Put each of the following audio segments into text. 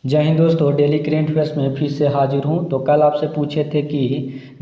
जय हिंद दोस्तों, daily current affairs में फिर से हाजिर हूँ। तो कल आपसे पूछे थे कि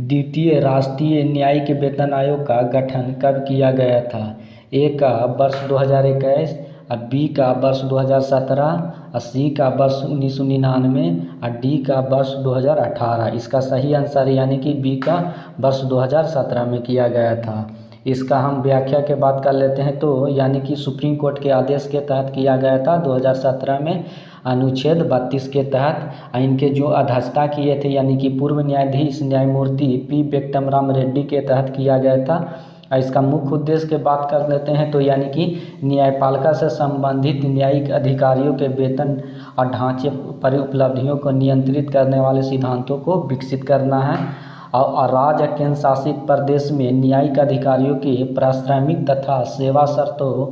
द्वितीय राष्ट्रीय न्यायिक वेतन आयोग का गठन कब किया गया था। ए का वर्ष 2021, और बी का वर्ष 2017, और सी का वर्ष 1999, और डी का वर्ष 2018। इसका सही आंसर यानी कि बी का वर्ष 2017 में किया गया था। इसका हम व्याख्या के बात कर लेते हैं। तो यानी कि सुप्रीम कोर्ट के आदेश के तहत किया गया था 2017 में, अनुच्छेद 32 के तहत। इनके जो अध्यक्षता किए थे यानी कि पूर्व न्यायाधीश न्यायमूर्ति पी वेंकटराम रेड्डी के तहत किया गया था। इसका मुख्य उद्देश्य की बात कर लेते हैं तो यानी कि न्यायपालिका से संबंधित न्यायिक अधिकारियों के वेतन और ढांचे पर उपलब्धियों को नियंत्रित करने वाले सिद्धांतों को विकसित करना है। और राज्य केंद्र शासित प्रदेश में न्यायिक अधिकारियों के पारिश्रमिक तथा सेवा शर्तों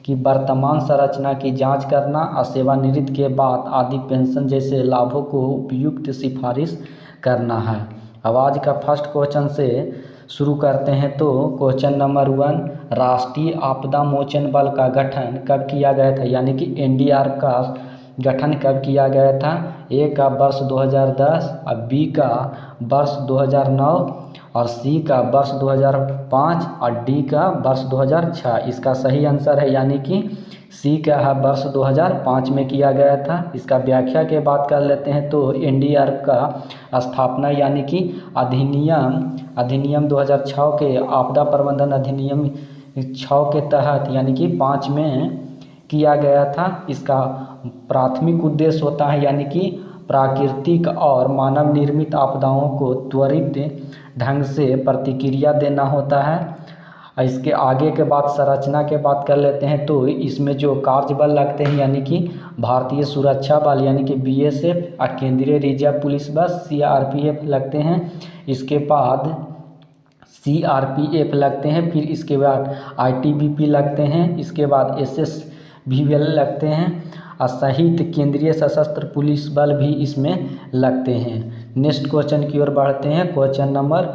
की वर्तमान संरचना की जांच करना और सेवानिवृत्ति के बाद आदि पेंशन जैसे लाभों को उपयुक्त सिफारिश करना है। अब आज का फर्स्ट क्वेश्चन से शुरू करते हैं। तो क्वेश्चन नंबर 1, राष्ट्रीय आपदा मोचन बल का गठन कब किया गया था, यानी कि एनडीआरएफ का गठन कब किया गया था। ए का वर्ष 2010, और बी का वर्ष 2009, और सी का वर्ष 2005, और डी का वर्ष 2006। इसका सही आंसर है यानी कि सी का है वर्ष 2005 में किया गया था। इसका व्याख्या के बात कर लेते हैं। तो एनडीआरएफ का स्थापना यानी कि अधिनियम 2006 के आपदा प्रबंधन अधिनियम 6 के तहत यानी कि 5 में किया गया था। इसका प्राथमिक उद्देश्य होता है यानी कि प्राकृतिक और मानव निर्मित आपदाओं को त्वरित ढंग से प्रतिक्रिया देना होता है। इसके आगे के बाद संरचना के बात कर लेते हैं। तो इसमें जो कार्य बल लगते हैं यानी कि भारतीय सुरक्षा बल यानी कि बीएसएफ, और केंद्रीय रिजर्व पुलिस बल सीआरपीएफ लगते हैं। इसके बाद सीआरपीएफ लगते हैं, फिर इसके बाद आईटीबीपी लगते हैं, इसके बाद एसएसबी लगते हैं, और सहित केंद्रीय सशस्त्र पुलिस बल भी इसमें लगते हैं। नेक्स्ट क्वेश्चन की ओर बढ़ते हैं। क्वेश्चन नंबर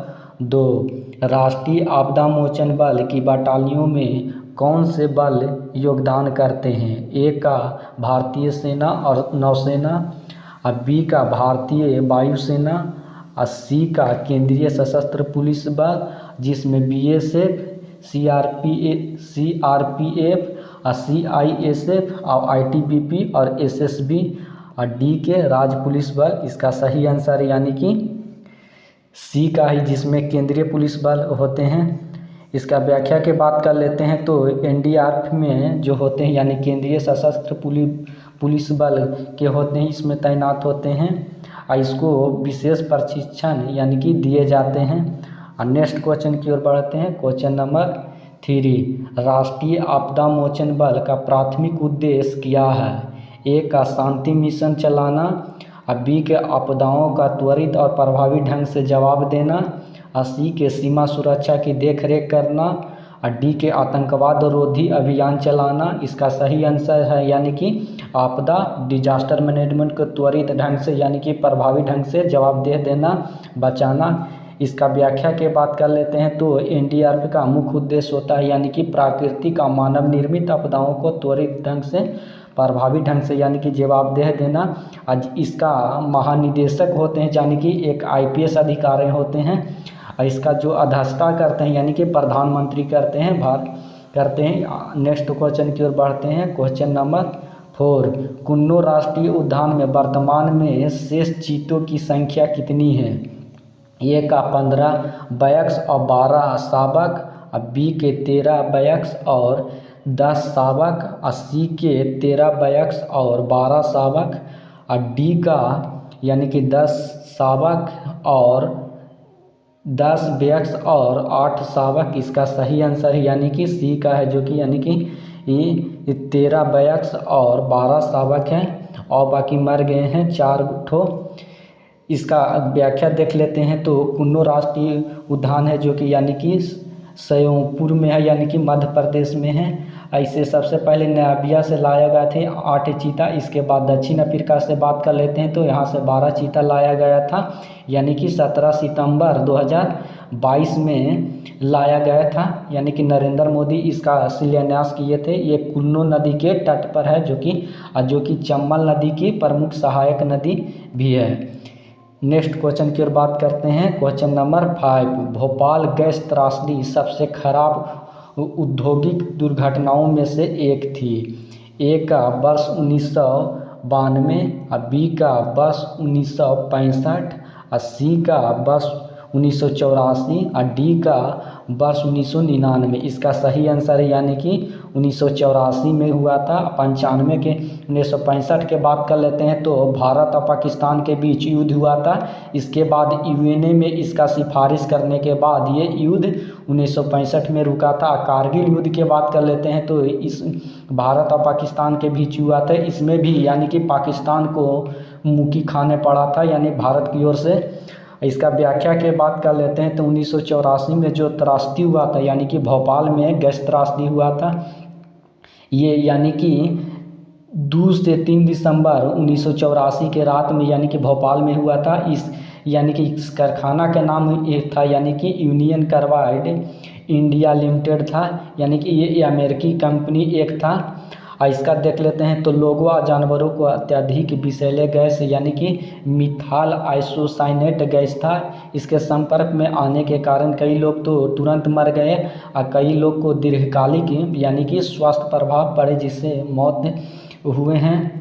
2, राष्ट्रीय आपदा मोचन बल की बटालियों में कौन से बल योगदान करते हैं। ए का भारतीय सेना और नौसेना, और बी का भारतीय वायुसेना, और सी का केंद्रीय सशस्त्र पुलिस बल जिसमें बीएसएफ, सीआरपीएफ, और सीआईएसएफ, और आईटीबीपी और एसएसबी, और डी के राज्य पुलिस बल। इसका सही आंसर यानी कि सी का ही, जिसमें केंद्रीय पुलिस बल होते हैं। इसका व्याख्या के बात कर लेते हैं। तो एनडीआरएफ में जो होते हैं यानी केंद्रीय सशस्त्र पुलिस बल के होते हैं, इसमें तैनात होते हैं, और इसको विशेष प्रशिक्षण यानी कि दिए जाते हैं। और नेक्स्ट क्वेश्चन की ओर बढ़ते हैं। क्वेश्चन नंबर 3, राष्ट्रीय आपदा मोचन बल का प्राथमिक उद्देश्य क्या है। ए का शांति मिशन चलाना, और बी के आपदाओं का त्वरित और प्रभावी ढंग से जवाब देना, और सी के सीमा सुरक्षा की देखरेख करना, और डी के आतंकवाद रोधी अभियान चलाना। इसका सही आंसर है यानी कि आपदा डिजास्टर मैनेजमेंट को त्वरित ढंग से यानी कि प्रभावी ढंग से जवाबदेह देना, बचाना। इसका व्याख्या के बात कर लेते हैं। तो एनडीआरएफ का मुख्य उद्देश्य होता है यानी कि प्राकृतिक और मानव निर्मित आपदाओं को त्वरित ढंग से प्रभावी ढंग से यानी कि जवाबदेह देना। आज इसका महानिदेशक होते हैं यानी कि एक आईपीएस अधिकारी होते हैं, और इसका जो अध्यक्षता करते हैं यानी कि प्रधानमंत्री करते हैं। नेक्स्ट क्वेश्चन की ओर बढ़ते हैं। क्वेश्चन नंबर 4, कुन्नो राष्ट्रीय उद्यान में वर्तमान में शेष चीतों की संख्या कितनी है। ए का 15 बैक्स और 12 शावक, और बी के 13 बैक्स और 10 शावक, और सी के 13 बैक्स और 12 शावक, और डी का यानी कि 10 शावक और 10 बैक्स और 8 शावक। इसका सही आंसर है यानी कि सी का है, जो कि यानी कि ये 13 बैक्स और 12 शावक हैं, और बाकी मर गए हैं 4 ठो। इसका व्याख्या देख लेते हैं। तो कुन्नो राष्ट्रीय उद्यान है जो कि यानी कि सयोपुर में है यानी कि मध्य प्रदेश में है। इसे सबसे पहले नामिबिया से लाया गया थे 8 चीता। इसके बाद दक्षिण अफ्रीका से बात कर लेते हैं तो यहाँ से 12 चीता लाया गया था, यानी कि 17 सितंबर 2022 में लाया गया था, यानी कि नरेंद्र मोदी इसका शिलान्यास किए थे। ये कुल्लो नदी के तट पर है, जो कि चंबल नदी की प्रमुख सहायक नदी भी है। नेक्स्ट क्वेश्चन की ओर बात करते हैं। क्वेश्चन नंबर 5, भोपाल गैस त्रासदी सबसे खराब औद्योगिक दुर्घटनाओं में से एक थी। ए का वर्ष 1992, बी का वर्ष 1965, सी का वर्ष 1984 और डी का वर्ष 1999। इसका सही आंसर है यानी कि 1984 में हुआ था। 95 के 1965 के बात कर लेते हैं तो भारत और पाकिस्तान के बीच युद्ध हुआ था। इसके बाद यूएनए में इसका सिफारिश करने के बाद ये युद्ध 1965 में रुका था। कारगिल युद्ध की बात कर लेते हैं तो इस भारत और पाकिस्तान के बीच हुआ था। इसमें भी यानी कि पाकिस्तान को मुक्की खाने पड़ा था, यानी भारत की ओर से। इसका व्याख्या के बात कर लेते हैं तो 1984 में जो त्रासदी हुआ था, यानी कि भोपाल में गैस त्रासदी हुआ था, ये यानी कि 2 से 3 दिसंबर 1984 के रात में यानी कि भोपाल में हुआ था। यानी कि इस कारखाना का नाम एक था, यानी कि यूनियन कार्बाइड इंडिया लिमिटेड था, यानी कि ये अमेरिकी कंपनी एक था। और इसका देख लेते हैं तो लोगों और जानवरों को अत्यधिक विषैले गैस यानी कि मिथाइल आइसोसाइनेट गैस था। इसके संपर्क में आने के कारण कई लोग तो तुरंत मर गए और कई लोग को दीर्घकालिक यानी कि स्वास्थ्य प्रभाव पड़े, जिससे मौत हुए हैं।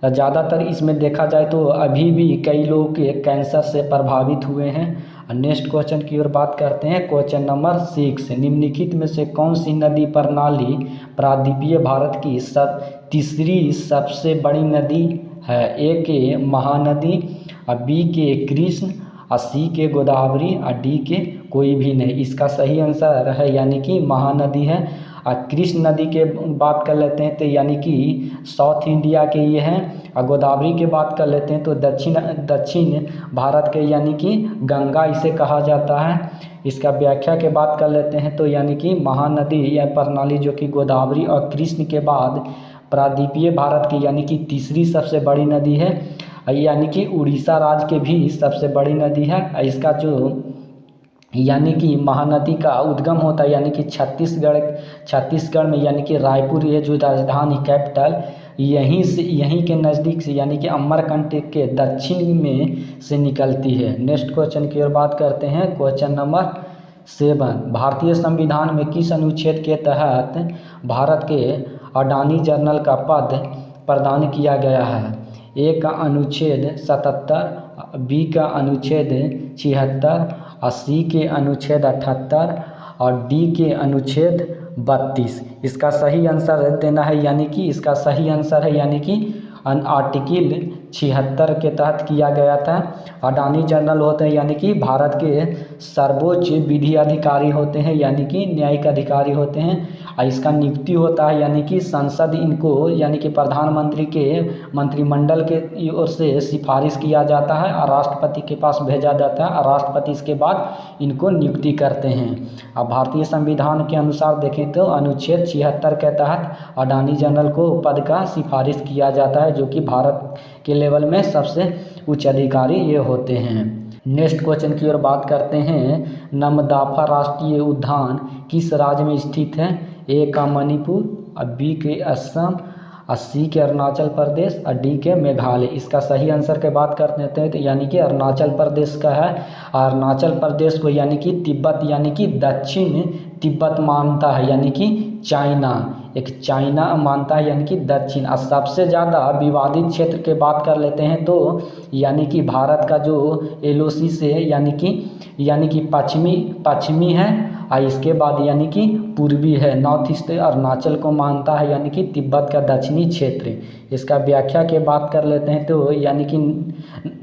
ज़्यादातर इसमें देखा जाए तो अभी भी कई लोग कैंसर से प्रभावित हुए हैं। नेक्स्ट क्वेश्चन की ओर बात करते हैं। क्वेश्चन नंबर 6, निम्नलिखित में से कौन सी नदी प्रणाली प्रायद्वीपीय भारत की तीसरी सबसे बड़ी नदी है? ए के महानदी, बी के कृष्ण, सी के गोदावरी और डी के कोई भी नहीं। इसका सही आंसर है यानी कि महानदी है। कृष्ण नदी के बात कर लेते हैं तो यानी कि साउथ इंडिया के ये हैं। और गोदावरी की बात कर लेते हैं तो दक्षिण भारत के यानी कि गंगा इसे कहा जाता है। इसका व्याख्या के बात कर लेते हैं तो यानी कि महानदी या प्रणाली जो कि गोदावरी और कृष्ण के बाद प्रायद्वीपीय भारत की यानी कि तीसरी सबसे बड़ी नदी है, यानी कि उड़ीसा राज्य के भी सबसे बड़ी नदी है। इसका जो यानी कि महानदी का उद्गम होता है यानी कि छत्तीसगढ़ में, यानी कि रायपुर ये जो राजधानी कैपिटल यहीं के नज़दीक से यानी कि अमरकंटक के दक्षिण में से निकलती है। नेक्स्ट क्वेश्चन की ओर बात करते हैं। क्वेश्चन नंबर 7, भारतीय संविधान में किस अनुच्छेद के तहत भारत के अटॉर्नी जनरल का पद प्रदान किया गया है? ए का अनुच्छेद 77, बी का अनुच्छेद 76, सी के अनुच्छेद 78 और डी के अनुच्छेद 32। इसका सही आंसर देना है, यानी कि इसका सही आंसर है यानी कि आर्टिकल 76 के तहत किया गया था। अटॉर्नी जनरल होते हैं यानी कि भारत के सर्वोच्च विधि अधिकारी होते हैं, यानी कि न्यायिक अधिकारी होते हैं। और इसका नियुक्ति होता है यानी कि संसद इनको यानी कि प्रधानमंत्री के मंत्रिमंडल के ओर से सिफारिश किया जाता है और राष्ट्रपति के पास भेजा जाता है और राष्ट्रपति इसके बाद इनको नियुक्ति करते हैं। अब भारतीय संविधान के अनुसार देखें तो अनुच्छेद 76 के तहत अटॉर्नी जनरल को पद का सिफारिश किया जाता है, जो कि भारत के लेवल में सबसे उच्च अधिकारी ये होते हैं। नेक्स्ट क्वेश्चन की ओर बात करते हैं। नमदाफा राष्ट्रीय उद्यान किस राज्य में स्थित है? ए का मणिपुर, बी के असम, सी के अरुणाचल प्रदेश और डी के मेघालय। इसका सही आंसर के बात करते हैं तो यानी कि अरुणाचल प्रदेश का है। अरुणाचल प्रदेश को यानी कि तिब्बत यानी कि दक्षिण तिब्बत मानता है, यानी कि चाइना मानता है यानी कि दक्षिण। और सबसे ज़्यादा विवादित क्षेत्र के बात कर लेते हैं तो यानी कि भारत का जो LOC से यानी कि पश्चिमी है और इसके बाद यानी कि पूर्वी है, नॉर्थ ईस्ट अरुणाचल को मानता है यानी कि तिब्बत का दक्षिणी क्षेत्र। इसका व्याख्या के बात कर लेते हैं तो यानी कि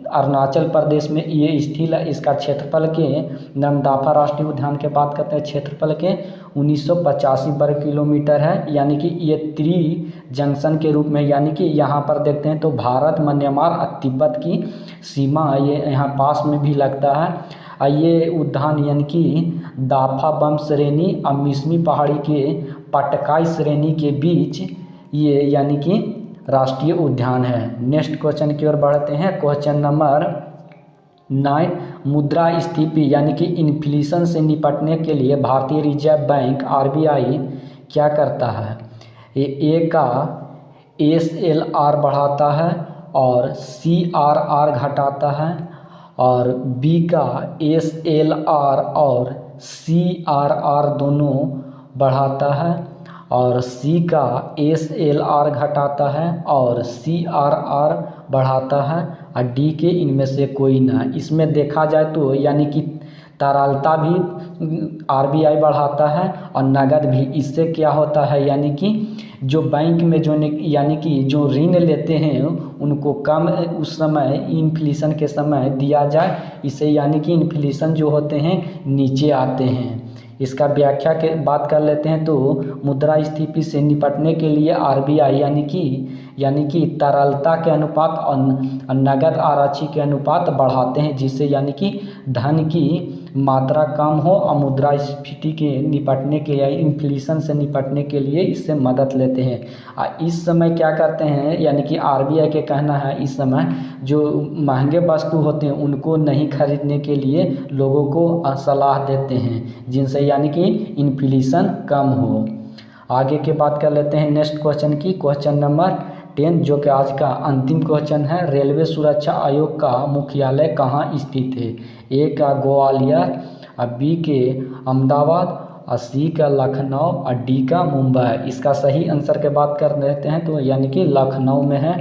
अरुणाचल प्रदेश में ये स्थित है। इसका क्षेत्रफल के नमदाफा राष्ट्रीय उद्यान के बात करते हैं, क्षेत्रफल के 1985 वर्ग किलोमीटर है, यानी कि ये जंक्शन के रूप में, यानी कि यहाँ पर देखते हैं तो भारत, म्यांमार और तिब्बत की सीमा ये यहाँ पास में भी लगता है। ये उद्यान यानी कि दाफा बम श्रेणी और मिसमी पहाड़ी के पटकाई श्रेणी के बीच ये यानी कि राष्ट्रीय उद्यान है। नेक्स्ट क्वेश्चन की ओर बढ़ते हैं। क्वेश्चन नंबर 9, मुद्रास्फीति यानी कि इन्फ्लेशन से निपटने के लिए भारतीय रिजर्व बैंक RBI क्या करता है? ए का SLR बढ़ाता है और CRR घटाता है, और बी का SLR और CRR दोनों बढ़ाता है, और सी का SLR घटाता है और CRR बढ़ाता है, और डी के इनमें से कोई ना। इसमें देखा जाए तो यानी कि तरलता भी RBI बढ़ाता है और नगद भी। इससे क्या होता है यानी कि जो बैंक में जो यानी कि जो ऋण लेते हैं उनको कम उस समय इन्फ्लेशन के समय दिया जाए, इससे यानी कि इन्फ्लेशन जो होते हैं नीचे आते हैं। इसका व्याख्या के बात कर लेते हैं तो मुद्रास्फीति से निपटने के लिए RBI यानी कि तरलता के अनुपात और नगद आरक्षी के अनुपात बढ़ाते हैं, जिससे यानी कि धन की मात्रा कम हो और मुद्रास्फीति के निपटने के लिए इन्फ्लेशन से निपटने के लिए इससे मदद लेते हैं। इस समय क्या करते हैं यानी कि RBI के कहना है इस समय जो महंगे वस्तु होते हैं उनको नहीं खरीदने के लिए लोगों को सलाह देते हैं, जिनसे यानी कि इन्फ्लेशन कम हो। आगे की बात कर लेते हैं नेक्स्ट क्वेश्चन की। क्वेश्चन नंबर 10 जो कि आज का अंतिम क्वेश्चन है। रेलवे सुरक्षा आयोग का मुख्यालय कहाँ स्थित है? ए का ग्वालियर, बी के अहमदाबाद, और सी का लखनऊ, और डी का मुंबई। इसका सही आंसर के बात कर लेते हैं तो यानी कि लखनऊ में है।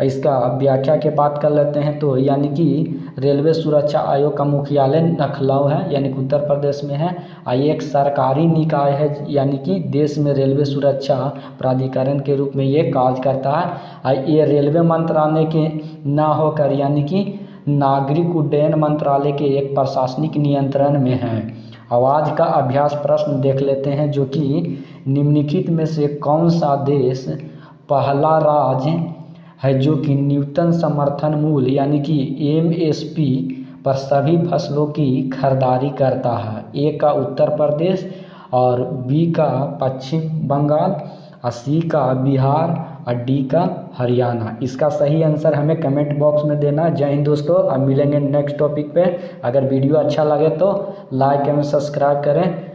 इसका व्याख्या के बात कर लेते हैं तो यानी कि रेलवे सुरक्षा आयोग का मुख्यालय लखनऊ है, यानी कि उत्तर प्रदेश में है। ये एक सरकारी निकाय है, यानी कि देश में रेलवे सुरक्षा प्राधिकरण के रूप में ये कार्य करता है। ये रेलवे मंत्रालय के ना होकर यानी कि नागरिक उड्डयन मंत्रालय के एक प्रशासनिक नियंत्रण में है। आज का अभ्यास प्रश्न देख लेते हैं जो कि निम्नलिखित में से कौन सा देश पहला राज्य है जो कि न्यूनतम समर्थन मूल्य यानी कि MSP पर सभी फसलों की खरीदारी करता है? ए का उत्तर प्रदेश, और बी का पश्चिम बंगाल, और सी का बिहार, और डी का हरियाणा। इसका सही आंसर हमें कमेंट बॉक्स में देना। जय हिंद दोस्तों, अब मिलेंगे नेक्स्ट टॉपिक पे। अगर वीडियो अच्छा लगे तो लाइक एवं सब्सक्राइब करें।